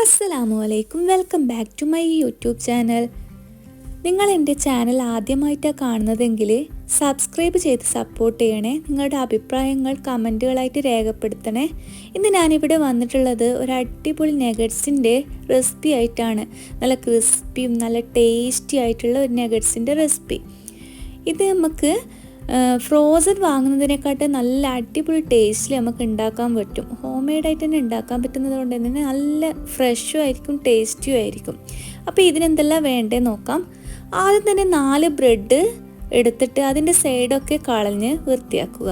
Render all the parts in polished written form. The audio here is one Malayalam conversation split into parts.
അസ്സലാമു അലൈക്കും. Welcome back to my YouTube channel. നിങ്ങൾ എൻ്റെ ചാനൽ ആദ്യമായിട്ടാണ് കാണുന്നതെങ്കിൽ സബ്സ്ക്രൈബ് ചെയ്ത് സപ്പോർട്ട് ചെയ്യണേ. നിങ്ങളുടെ അഭിപ്രായങ്ങൾ കമൻറ്റുകളായിട്ട് രേഖപ്പെടുത്തണേ. ഇന്ന് ഞാനിവിടെ വന്നിട്ടുള്ളത് ഒരു അടിപൊളി നെഗറ്റ്സിൻ്റെ റെസിപ്പി ആയിട്ടാണ്. നല്ല ക്രിസ്പിയും നല്ല ടേസ്റ്റി ആയിട്ടുള്ള ഒരു നെഗറ്റ്സിൻ്റെ റെസിപ്പി. ഇത് നമുക്ക് ഫ്രോസൺ വാങ്ങുന്നതിനെക്കാട്ടും നല്ല അടിപൊളി ടേസ്റ്റിൽ നമുക്ക് ഉണ്ടാക്കാൻ പറ്റും. ഹോം മെയ്ഡായിട്ട് തന്നെ ഉണ്ടാക്കാൻ പറ്റുന്നത് കൊണ്ട് തന്നെ നല്ല ഫ്രഷും ആയിരിക്കും, ടേസ്റ്റിയും ആയിരിക്കും. അപ്പോൾ ഇതിനെന്തെല്ലാം വേണ്ടേ നോക്കാം. ആദ്യം തന്നെ 4 ബ്രെഡ് എടുത്തിട്ട് അതിൻ്റെ സൈഡൊക്കെ കളഞ്ഞ് വൃത്തിയാക്കുക.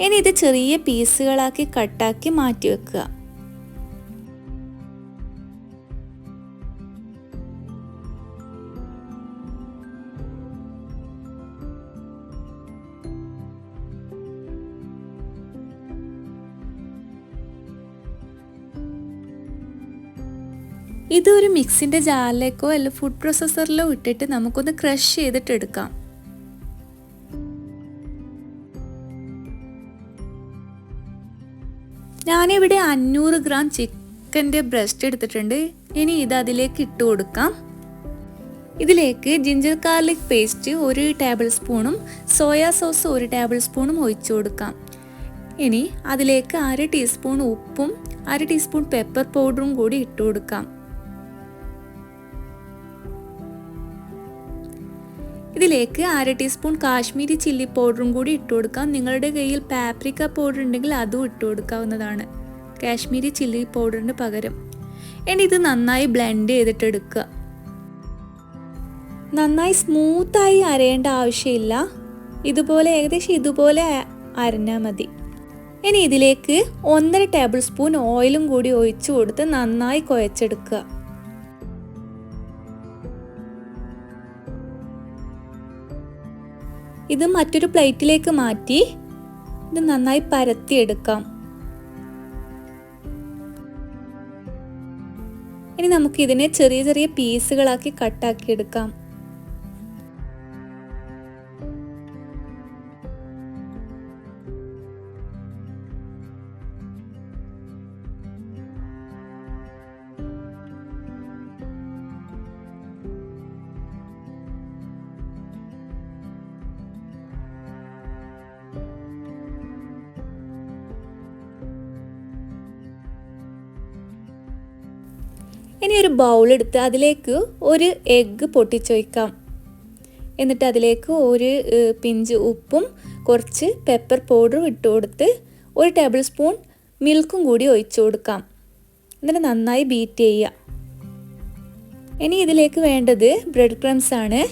ഇനി ഇത് ചെറിയ പീസുകളാക്കി കട്ടാക്കി മാറ്റി വെക്കുക. ഇതൊരു മിക്സിൻ്റെ ജാറിലേക്കോ അല്ല ഫുഡ് പ്രോസസ്സറിലോ ഇട്ടിട്ട് നമുക്കൊന്ന് ക്രഷ് ചെയ്തിട്ട് എടുക്കാം. ഞാനിവിടെ 500 ഗ്രാം ചിക്കൻ്റെ ബ്രസ്റ്റ് എടുത്തിട്ടുണ്ട്. ഇനി ഇത് അതിലേക്ക് ഇട്ട് കൊടുക്കാം. ഇതിലേക്ക് ജിഞ്ചർ ഗാർലിക് പേസ്റ്റ് 1 ടേബിൾ സ്പൂണും സോയാ സോസ് 1 ടേബിൾ സ്പൂണും ഒഴിച്ചു കൊടുക്കാം. ഇനി അതിലേക്ക് 1/2 ടീസ്പൂൺ ഉപ്പും 1/2 ടീസ്പൂൺ പെപ്പർ പൗഡറും കൂടി ഇട്ട് കൊടുക്കാം. ഇതിലേക്ക് 1/2 ടീസ്പൂൺ കാശ്മീരി ചില്ലി പൗഡറും കൂടി ഇട്ട് കൊടുക്കാം. നിങ്ങളുടെ കയ്യിൽ പാപ്രിക്ക പൗഡർ ഉണ്ടെങ്കിൽ അതും ഇട്ട് കൊടുക്കാവുന്നതാണ്, കാശ്മീരി ചില്ലി പൗഡറിന് പകരം. ഇനി ഇത് നന്നായി ബ്ലെൻഡ് ചെയ്തിട്ടെടുക്കുക. നന്നായി സ്മൂത്തായി അരയേണ്ട ആവശ്യമില്ല, ഇതുപോലെ ഏകദേശം ഇതുപോലെ അരഞ്ഞാൽ മതി. ഇനി ഇതിലേക്ക് 1.5 ടേബിൾ സ്പൂൺ ഓയിലും കൂടി ഒഴിച്ചു കൊടുത്ത് നന്നായി കുഴച്ചെടുക്കുക. ഇത് മറ്റൊരു പ്ലേറ്റിലേക്ക് മാറ്റി ഇത് നന്നായി പരത്തിയെടുക്കാം. ഇനി നമുക്ക് ഇതിനെ ചെറിയ ചെറിയ പീസുകളാക്കി കട്ടാക്കി എടുക്കാം. ഇനി ഒരു ബൗൾ എടുത്ത് അതിലേക്ക് ഒരു എഗ്ഗ് പൊട്ടിച്ചൊഴിക്കാം. എന്നിട്ട് അതിലേക്ക് ഒരു പിഞ്ച് ഉപ്പും കുറച്ച് പെപ്പർ പൗഡറും ഇട്ട് കൊടുത്ത് 1 ടേബിൾ സ്പൂൺ മിൽക്കും കൂടി ഒഴിച്ചു കൊടുക്കാം. എന്നിട്ട് നന്നായി ബീറ്റ് ചെയ്യുക. ഇനി ഇതിലേക്ക് വേണ്ടത് ബ്രെഡ് ക്രംസ് ആണ്.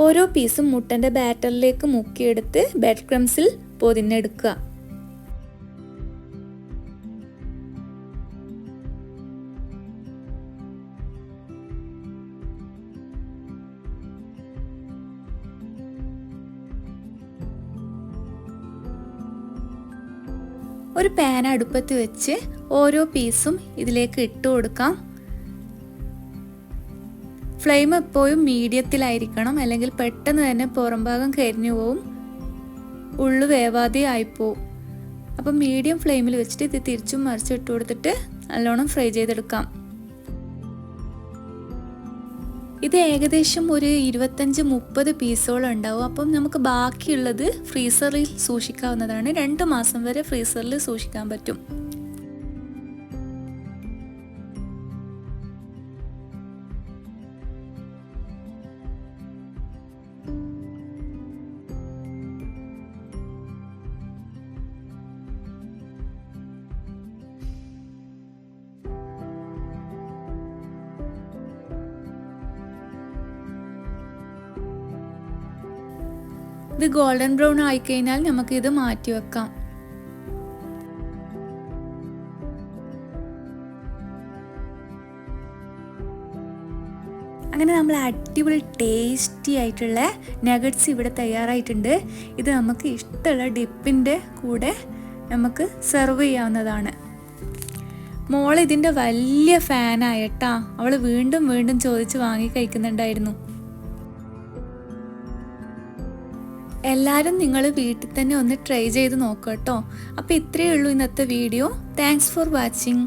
ഓരോ പീസും മുട്ടൻ്റെ ബാറ്ററിലേക്ക് മുക്കിയെടുത്ത് ബ്രെഡ് ക്രംസിൽ പൊതിഞ്ഞെടുക്കുക. ഒരു പാൻ അടുപ്പത്ത് വെച്ച് ഓരോ പീസും ഇതിലേക്ക് ഇട്ട് കൊടുക്കാം. ഫ്ലെയിം എപ്പോഴും മീഡിയത്തിലായിരിക്കണം, അല്ലെങ്കിൽ പെട്ടെന്ന് തന്നെ പുറം ഭാഗം കരിഞ്ഞു പോവും, ഉള്ളു വേവാതെ ആയിപ്പോവും. അപ്പം മീഡിയം ഫ്ലെയിമിൽ വെച്ചിട്ട് ഇത് തിരിച്ചും മറിച്ചും ഇട്ട് കൊടുത്തിട്ട് നല്ലോണം ഫ്രൈ ചെയ്തെടുക്കാം. ഇത് ഏകദേശം ഒരു 25-30 പീസോളം ഉണ്ടാവും. അപ്പം നമുക്ക് ബാക്കിയുള്ളത് ഫ്രീസറിൽ സൂക്ഷിക്കാവുന്നതാണ്. 2 മാസം വരെ ഫ്രീസറിൽ സൂക്ഷിക്കാൻ പറ്റും. ഇത് ഗോൾഡൻ ബ്രൗൺ ആയിക്കഴിഞ്ഞാൽ നമുക്ക് ഇത് മാറ്റി വെക്കാം. അങ്ങനെ നമ്മൾ അടിപൊളി ടേസ്റ്റി ആയിട്ടുള്ള നഗറ്റ്സ് ഇവിടെ തയ്യാറായിട്ടുണ്ട്. ഇത് നമുക്ക് ഇഷ്ടമുള്ള ഡിപ്പിൻ്റെ കൂടെ നമുക്ക് സെർവ് ചെയ്യാവുന്നതാണ്. മോൾ ഇതിൻ്റെ വലിയ ഫാനായിട്ടാ, അവൾ വീണ്ടും വീണ്ടും ചോദിച്ച് വാങ്ങി കഴിക്കുന്നുണ്ടായിരുന്നു. എല്ലാവരും നിങ്ങൾ വീട്ടിൽ തന്നെ ഒന്ന് ട്രൈ ചെയ്ത് നോക്കുക കേട്ടോ. അപ്പോൾ ഇത്രയേ ഉള്ളൂ ഇന്നത്തെ വീഡിയോ. Thanks for watching.